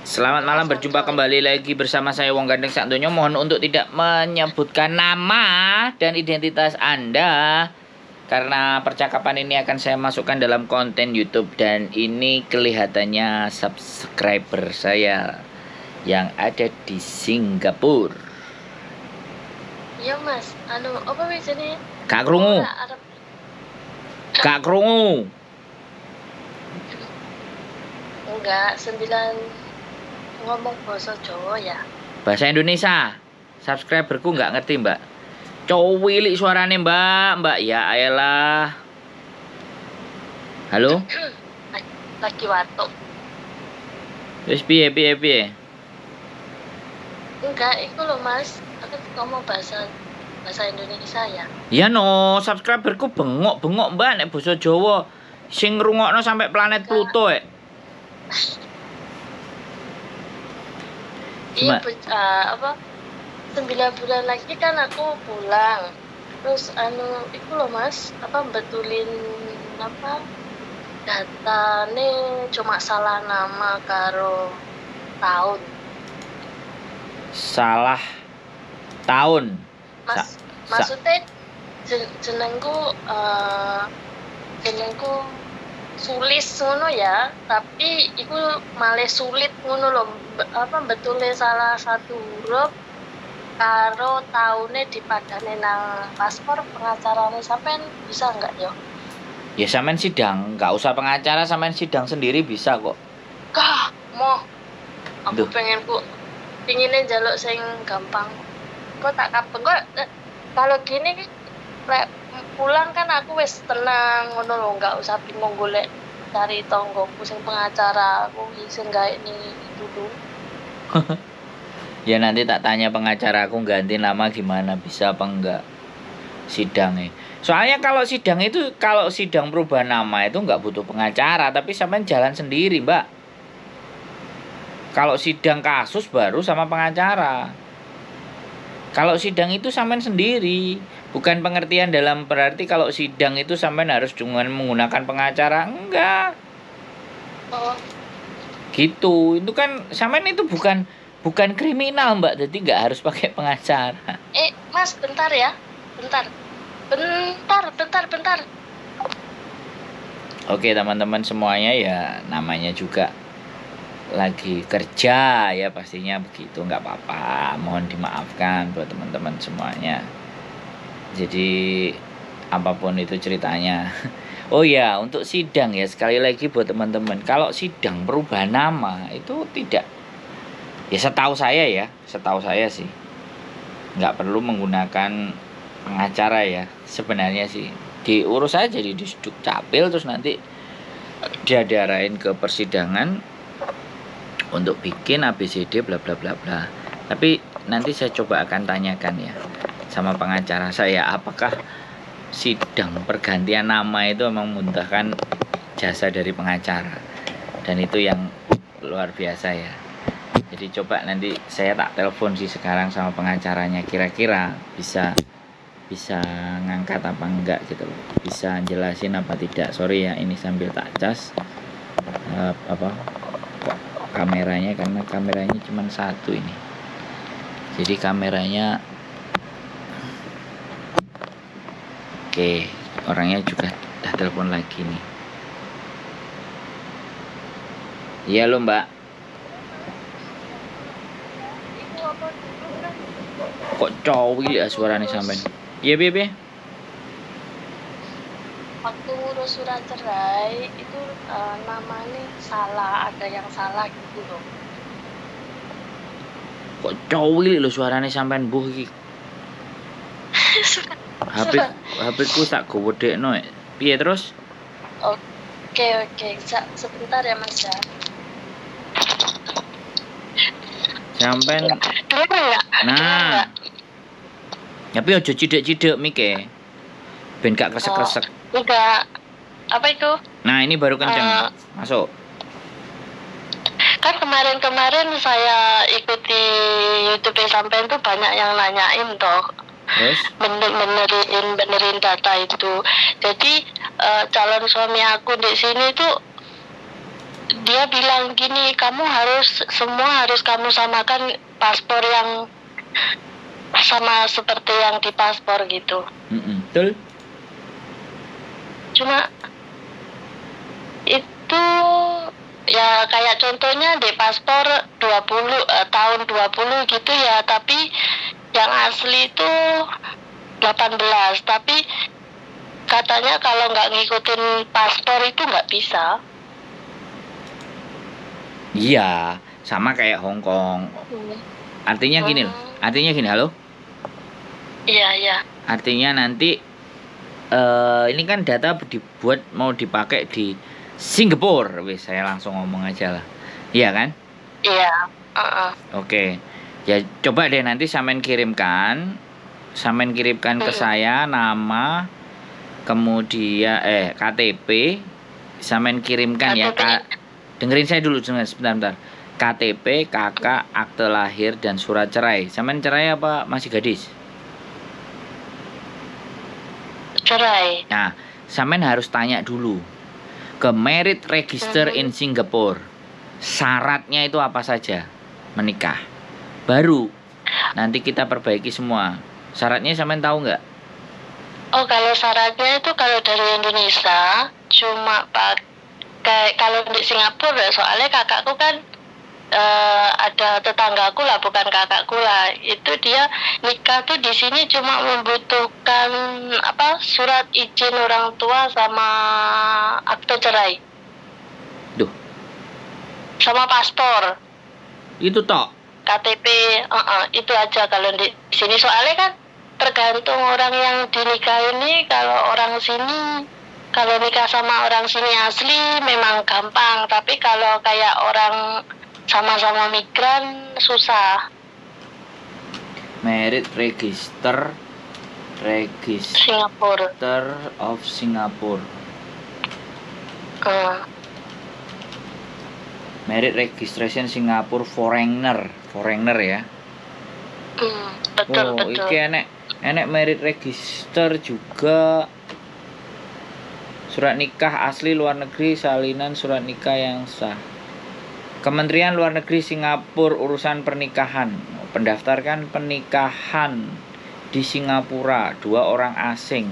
Selamat malam, berjumpa kembali lagi bersama saya Wong Gandeng Sakdonya. Mohon untuk tidak menyebutkan nama dan identitas Anda, karena percakapan ini akan saya masukkan dalam konten YouTube. Dan ini kelihatannya subscriber saya yang ada di Singapura. Iya mas, apa biasanya? Kak krungu, Kak krungu. Enggak, 9 ngomong bahasa Jawa ya. Bahasa Indonesia. Subscriberku nggak ngerti, Mbak. Cowilik suarane, Mbak. Ya ayolah. Halo? Lagi watuk. Wis piye? Enggak, itu loh mas. Aku ngomong bahasa Indonesia ya. Ya no, subscriberku bengok Mbak nek basa Jawa. Sing ngrungokno sampai planet Pluto Iya, 9 bulan lagi kan aku pulang. Terus itu loh mas, betulin data nih cuma salah nama karo tahun. Salah tahun. Maksudnya jenengku sulis ngono ya, tapi iku malah sulit ngono lho, betulnya salah satu huruf karo taune dipadane nang paspor pengacarane. Sampean bisa enggak yo? Ya sampean sidang, enggak usah pengacara, sampean sidang sendiri bisa kok. Kah, mau aku pengennya jaluk sing gampang. Kok tak kapan kok kalau gini lek pulang kan aku wis tenang ngono lho, enggak usah bingung golek cari tonggoku sing pengacara, aku sing gawe ini dulu. Ya nanti tak tanya pengacara aku ganti nama gimana, bisa apa enggak sidangnya. Soalnya kalau sidang perubahan nama itu enggak butuh pengacara, tapi sampean jalan sendiri, Mbak. Kalau sidang kasus baru sama pengacara. Kalau sidang itu sampean sendiri. Bukan pengertian dalam berarti kalau sidang itu sampean harus dengan menggunakan pengacara. Enggak. Oh. Gitu. Itu kan sampean itu bukan kriminal, Mbak. Jadi enggak harus pakai pengacara. Mas, bentar ya. Bentar. Oke, teman-teman semuanya, ya namanya juga lagi kerja ya, pastinya begitu, nggak apa-apa, mohon dimaafkan buat teman-teman semuanya. Jadi apapun itu ceritanya. Oh ya, untuk sidang ya, sekali lagi buat teman-teman, kalau sidang perubahan nama itu tidak, ya setahu saya sih nggak perlu menggunakan pengacara ya sebenarnya sih. Diurus aja di Dukcapil, terus nanti diarahin ke persidangan untuk bikin ABCD bla bla bla bla. Tapi nanti saya coba akan tanyakan ya sama pengacara saya, apakah sidang pergantian nama itu memang membutuhkan jasa dari pengacara, dan itu yang luar biasa ya. Jadi coba nanti saya tak telepon sih sekarang sama pengacaranya, kira-kira bisa ngangkat apa enggak gitu loh, bisa jelasin apa tidak. Sorry ya, ini sambil tak cas kameranya, karena kameranya cuma satu ini, jadi kameranya. Oke, orangnya juga udah telepon lagi nih. Iya lo, Mbak. Kok cowil ya suaranya sampean? Iya, Bebe. Waktu ngurus surat cerai itu namanya salah, ada yang salah gitu loh. Kok cowil lo suaranya sampean, buh iki. HP ku tak gowedekno. Piye terus? Oke. Sebentar ya Mas ya. Sampean. Nah. Tapi ojo cidek-cidek mike. Ben gak kresek-kresek. Enggak. Apa itu? Nah, ini baru kenceng. Masuk. Kan kemarin saya ikuti YouTube sampean tuh banyak yang nanyain toh. Terus? Benerin data itu. Jadi calon suami aku di sini tuh dia bilang gini, kamu semua harus kamu samakan paspor yang sama seperti yang di paspor gitu. Betul. Cuma itu ya kayak contohnya di paspor 20 tahun 20 gitu ya, tapi yang asli itu 18, tapi katanya kalau nggak ngikutin paspor itu nggak bisa. Iya, sama kayak Hong Kong. Artinya gini loh. Artinya gini, halo? Iya. Artinya nanti ini kan data dibuat mau dipakai di Singapura. Wis, saya langsung ngomong aja lah. Iya kan? Iya. Oke. Ya coba deh nanti Samen kirimkan ke saya nama, kemudian KTP. Samen kirimkan ya, dengerin saya dulu sebentar. KTP, kakak, akte lahir, dan surat cerai. Samen cerai apa masih gadis? Cerai. Nah, Samen harus tanya dulu ke Marriage Register in Singapore. Syaratnya itu apa saja menikah. Baru nanti kita perbaiki semua. Syaratnya Samen tahu nggak? Oh, kalau syaratnya itu kalau dari Indonesia cuma pakai, kalau di Singapura soalnya kakakku kan ada tetanggaku lah, bukan kakakku lah, itu dia nikah tuh di sini cuma membutuhkan surat izin orang tua sama akte cerai. Duh. Sama paspor. Itu tok. KTP, itu aja kalau di sini, soalnya kan tergantung orang yang dinikah ini. Kalau orang sini, kalau nikah sama orang sini asli memang gampang, tapi kalau kayak orang sama-sama migran susah. Marriage Register Singapura of Singapore. Marriage Registration Singapore foreigner ya. Betul. Iki enek marriage register juga. Surat nikah asli luar negeri, salinan surat nikah yang sah. Kementerian Luar Negeri Singapura urusan pernikahan. Pendaftarkan pernikahan di Singapura 2 orang asing.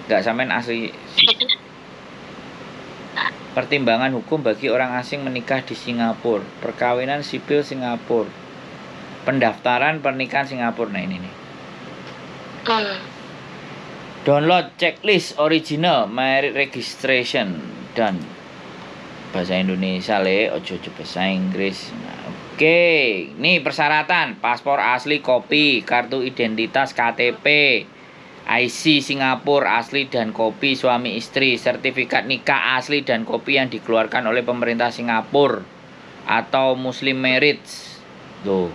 Enggak sampean asli. Pertimbangan hukum bagi orang asing menikah di Singapura. Perkawinan sipil Singapura. Pendaftaran pernikahan Singapura. Nah ini nih. Download checklist original marriage registration dan bahasa Indonesia ojo bahasa Inggris. Oke, nih persyaratan: paspor asli kopi, kartu identitas KTP, IC Singapura asli dan kopi suami istri, sertifikat nikah asli dan kopi yang dikeluarkan oleh pemerintah Singapura atau Muslim Marriage. Tuh.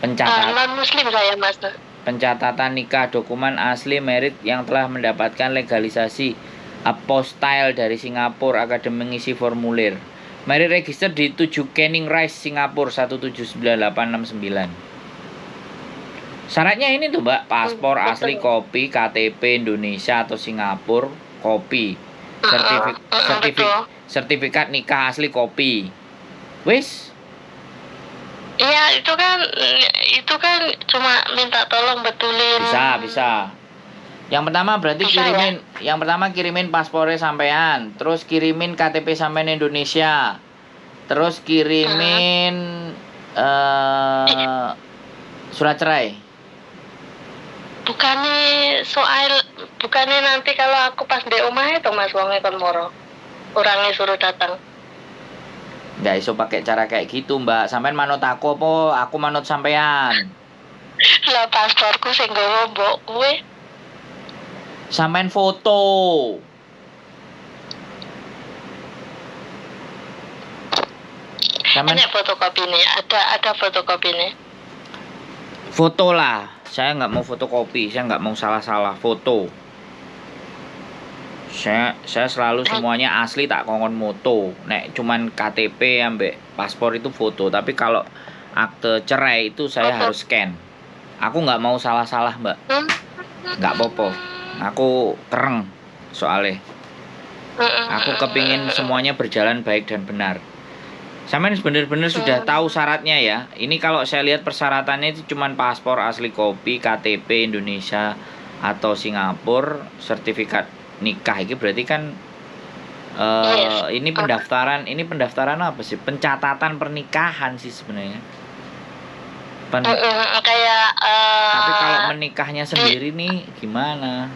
Non-muslim saya, Mas. Pencatatan nikah, dokumen asli merit yang telah mendapatkan legalisasi apostille dari Singapura, akademi mengisi formulir. Merit register di 7 Canning Rise, Singapura 1798669. Syaratnya ini tuh, Mbak, paspor asli kopi, KTP Indonesia atau Singapura kopi. Sertifikat nikah asli kopi. Wis. Iya, itu kan cuma minta tolong betulin. Bisa. Yang pertama berarti kirimin paspornya sampean, terus kirimin KTP sampean Indonesia. Terus kirimin surat cerai. Bukannya nanti kalau aku pas di omah itu Mas wonge kon moro. Orangnya suruh datang. Nggak iso pakai cara kayak gitu, Mbak. Sampean manut aku apa aku manut sampean? Lah pasporku sing nggawa mbok kowe. Sampean foto. Ada fotokopinya, ada fotokopinya. Foto lah. Saya nggak mau fotokopi, saya nggak mau salah-salah foto. Saya selalu semuanya asli tak kongkon moto. Nek cuman KTP ambek paspor itu foto, tapi kalau akte cerai itu saya harus scan. Aku nggak mau salah-salah, Mbak. Nggak apa-apa. Aku kereng soalnya. Aku kepingin semuanya berjalan baik dan benar. Sampean bener-bener sudah tahu syaratnya ya. Ini kalau saya lihat persyaratannya itu cuman paspor asli kopi, KTP Indonesia atau Singapura, sertifikat nikah. Ini berarti kan ini pendaftaran apa sih? Pencatatan pernikahan sih sebenarnya. Kayak Tapi kalau menikahnya sendiri nih gimana?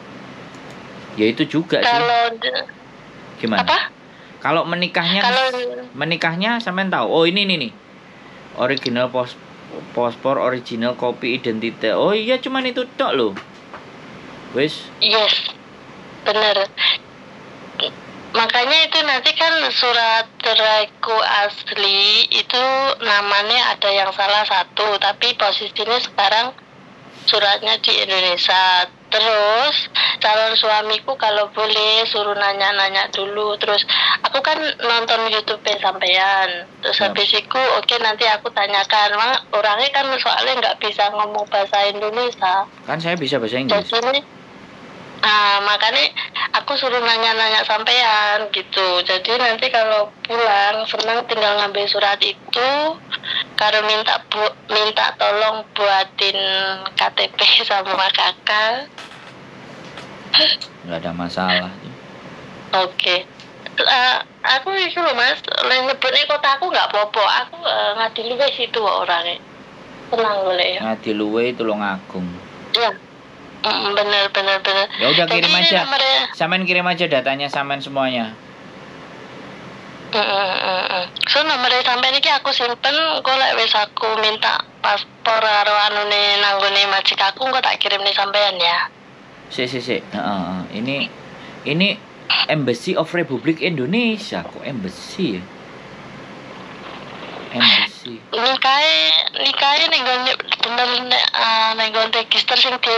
Ya itu juga sih. kalau Gimana? apa? Kalau menikahnya sampean tahu. Oh, ini nih. Original paspor, original kopi identitas. Oh iya, cuman itu tok loh. Wis. Yes, bener. Makanya itu nanti kan surat ceraiku asli itu namanya ada yang salah satu, tapi posisinya sekarang suratnya di Indonesia. Terus calon suamiku kalau boleh suruh nanya-nanya dulu. Terus aku kan nonton YouTube sampean. Terus habis itu oke, nanti aku tanyakan. Orangnya kan soalnya nggak bisa ngomong bahasa Indonesia. Kan saya bisa bahasa Inggris. Jadi makanya aku suruh nanya-nanya sampean gitu. Jadi nanti kalau pulang senang tinggal ngambil surat itu. Kalau minta tolong buatin KTP sama kakak. Nggak ada masalah. Oke. Aku itu loh mas, nyebutnya kota aku nggak popo. Aku Ngadiluwe situ orangnya. Tenang boleh ya. Ngadiluwe itu Tulungagung. Iya. Bener. Ya udah kirim aja. Sampean kirim aja datanya sampean semuanya. So nomornya sampean iki aku simpen, kok lek wis aku minta paspor karo anune nanggone majikaku kok tak kirim nih sampean ya. Sik. Ini Embassy of Republik Indonesia kok embassy ya? Embassy. Nikahe ning bener ning register sing di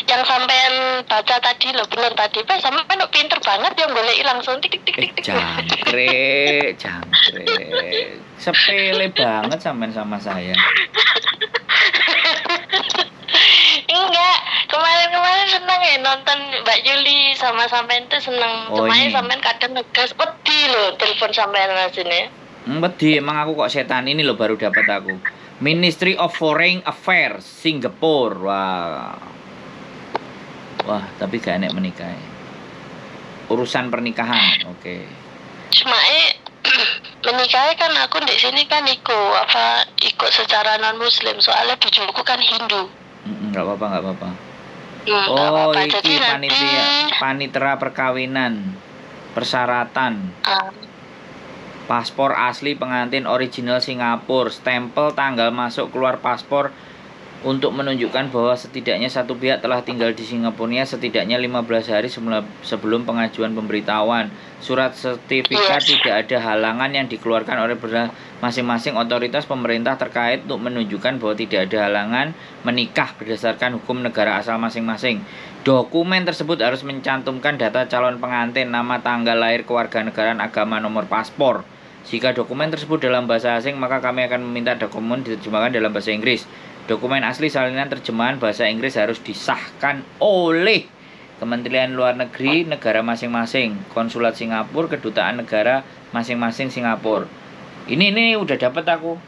yang sampean baca tadi loh, bener tadi. Pak sampean pinter banget yang goleki langsung tik. Jangkrik. Sepele banget sampean sama saya. Enggak, kemarin seneng ya nonton Mbak Yuli sama sampean tuh seneng. Cuma sampean kadang ngegas wedi loh telepon sampean mas ini. Wedi, emang aku kok setan ini loh baru dapat aku. Ministry of Foreign Affairs Singapura. Wah, tapi gak enak menikah. Urusan pernikahan, oke. Cuma menikah kan aku di sini kan ikut secara non Muslim, soalnya bujuku kan Hindu. Nggak apa-apa. Iki panitera perkawinan, persyaratan. Paspor asli pengantin original Singapura, stempel tanggal masuk keluar paspor untuk menunjukkan bahwa setidaknya satu pihak telah tinggal di Singapura setidaknya 15 hari sebelum pengajuan pemberitahuan. Surat sertifikat tidak ada halangan yang dikeluarkan oleh masing-masing otoritas pemerintah terkait untuk menunjukkan bahwa tidak ada halangan menikah berdasarkan hukum negara asal masing-masing. Dokumen tersebut harus mencantumkan data calon pengantin, nama, tanggal lahir, kewarganegaraan, agama, nomor paspor. Jika dokumen tersebut dalam bahasa asing, maka kami akan meminta dokumen diterjemahkan dalam bahasa Inggris. Dokumen asli salinan terjemahan bahasa Inggris harus disahkan oleh Kementerian Luar Negeri negara masing-masing, Konsulat Singapura, Kedutaan Negara masing-masing Singapura. Ini udah dapat aku.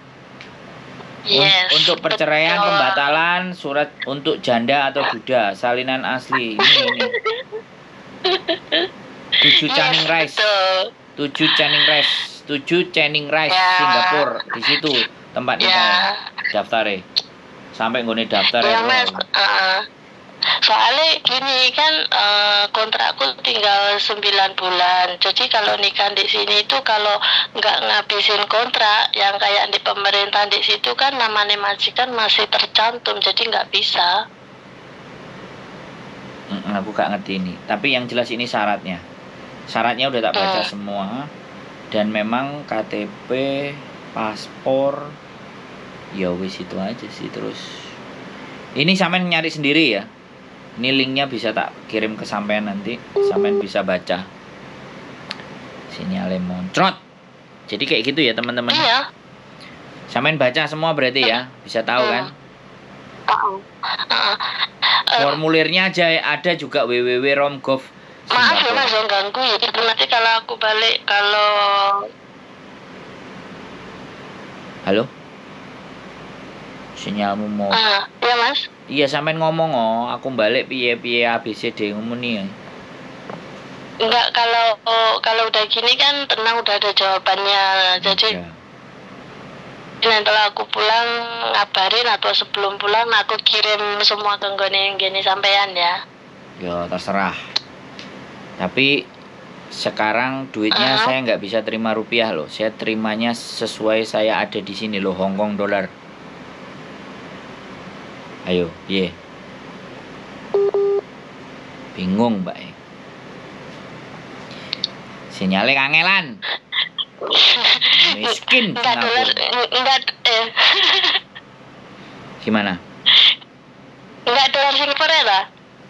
Yes, untuk perceraian, pembatalan, surat untuk janda atau duda, salinan asli. Ini. 7 Channing Rise Singapura, di situ tempat nikah. Daftare. Sampai nggone daftar ya. Mas, soalnya gini kan kontrakku tinggal 9 bulan. Jadi kalau nikah di sini itu kalau nggak ngabisin kontrak yang kayak di pemerintah di situ kan namanya majikan masih tercantum, jadi nggak bisa. Aku gak ngerti ini. Tapi yang jelas ini syaratnya. Syaratnya udah tak baca semua. Dan memang KTP, paspor, ya wis itu aja sih. Terus ini sampean nyari sendiri ya. Ini linknya bisa tak kirim ke sampean nanti. Sampean bisa baca. Sinyalnya moncrot. Jadi kayak gitu ya teman-teman. Iya. Sampean baca semua berarti ya. Bisa tahu kan. Formulirnya aja ada juga www.romgov Maaf ya Singapura. Mas, yang ganggu ya. Itu nanti kalau aku balik, kalau Halo? Sinyalmu mau. ya Mas. Iya, sampean ngomong aku balik piye-piye ABCD ngomongnya. Enggak, kalau udah gini kan tenang, udah ada jawabannya. Jadi Ya. nanti kalau aku pulang ngabarin, atau sebelum pulang aku kirim semua ke nggone yang gini sampean ya. Ya terserah. Tapi sekarang duitnya saya nggak bisa terima rupiah loh. Saya terimanya sesuai saya ada di sini loh, Hong Kong dolar. Ayo, ye. Bingung, Mbak. Sinyalnya kangelan. Miskin Enggak dolar, Singapura. enggak Gimana? enggak dolar Singapura ya lah.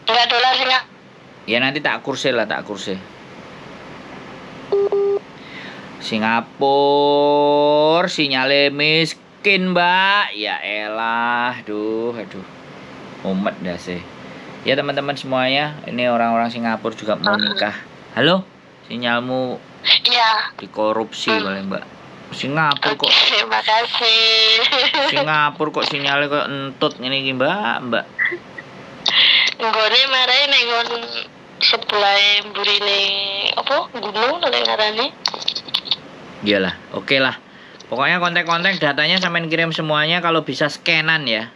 Enggak dolar Singapura. Ya nanti tak kursi lah, tak kursi. Singapura sinyalnya miskin, Mbak. Ya elah, aduh. Umet dah sih. Ya teman-teman semuanya, ini orang-orang Singapura juga mau nikah. Halo? Sinyalmu Iya. dikorupsi oleh Mbak. Singapura kok. Oke, makasih. Singapura kok sinyalnya kok entut ngene iki, Mbak. Nggone marahi nek ngon sebelah mburine apa gunung nek ngarani. Iyalah, oke lah. Pokoknya kontak-kontak datanya sampean kirim semuanya, kalau bisa scanan ya.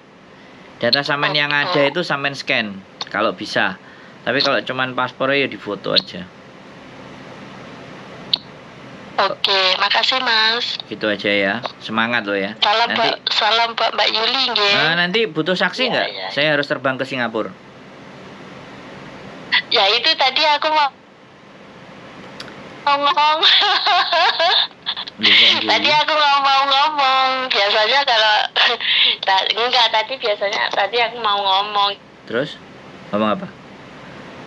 Data sampean yang ada itu sampean scan kalau bisa. Tapi kalau cuman paspornya ya difoto aja. Oke, makasih Mas. Gitu aja ya. Semangat loh ya. Salam buat Mbak Yuli nggih. Nanti butuh saksi nggak? Iya. Saya harus terbang ke Singapura. Ya itu tadi aku mau ngomong. Tadi aku mau ngomong. Biasanya kalau tadi aku mau ngomong. Terus? Ngomong apa?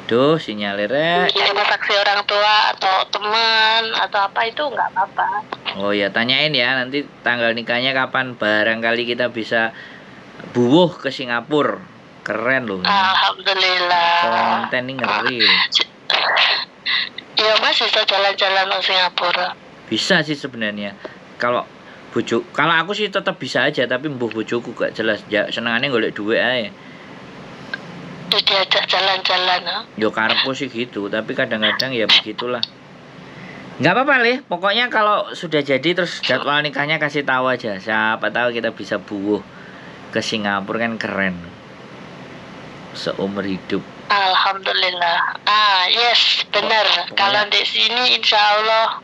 Duh, sinyalnya rek. Kirim saksi orang tua atau teman atau apa itu nggak apa-apa. Oh ya, tanyain ya nanti tanggal nikahnya kapan, barangkali kita bisa buwuh ke Singapura. Keren loh. Alhamdulillah. Konten ini ngeri loh. Iya Mas, bisa jalan-jalan ke Singapura. Bisa sih sebenarnya. Kalau aku sih tetap bisa aja, tapi mbuh bojoku gak jelas. Ya senengane golek duit ae. Diajak jalan-jalan, Yo karepku sih gitu, tapi kadang-kadang ya begitulah. Nggak apa-apa leh, pokoknya kalau sudah jadi terus jadwal nikahnya kasih tahu aja. Siapa tahu kita bisa buwuh ke Singapura, kan keren. Seumur hidup. Alhamdulillah. Yes, benar. Kalau di sini insya Allah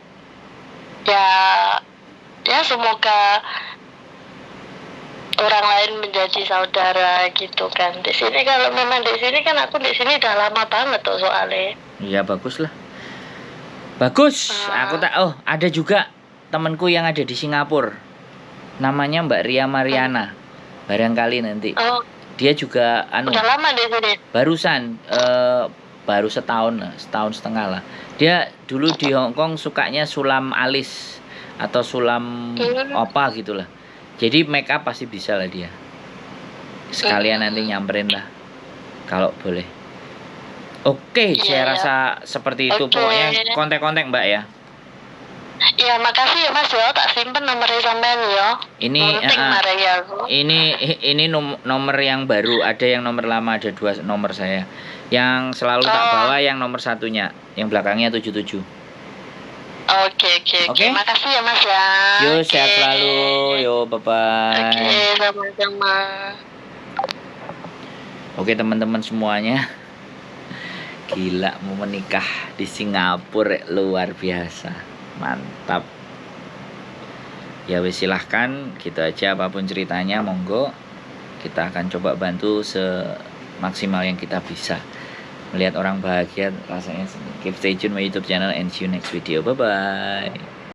ya semoga orang lain menjadi saudara gitu kan. Di sini kalau memang di sini kan aku di sini udah lama banget tuh soalnya. Iya bagus lah. Bagus. Aku ada juga temanku yang ada di Singapura. Namanya Mbak Ria Mariana. Barangkali nanti. Dia juga udah lama di sini. Barusan baru setahun setengah lah. Dia dulu di Hong Kong sukanya sulam alis atau sulam apa gitulah. Jadi make up pasti bisa lah dia. Sekalian nanti nyamperin lah kalau boleh. Oke, saya rasa seperti itu. Pokoknya kontak-kontak Mbak ya. Iya, makasih ya Mas ya, tak simpen nomornya sampean ya. Ini nomor yang baru, ada yang nomor lama, ada 2 nomor saya. Yang selalu tak bawa yang nomor satunya, yang belakangnya 77. Oke. Makasih ya Mas ya. Yo, sehat selalu. Yo, bye-bye. Oke, sama-sama. Oke, teman-teman semuanya. Gila, mau menikah di Singapura luar biasa. Mantap. Ya wis, silahkan gitu aja, apapun ceritanya monggo. Kita akan coba bantu semaksimal yang kita bisa. Melihat orang bahagia rasanya. Keep stay tune my YouTube channel and see you next video. Bye bye.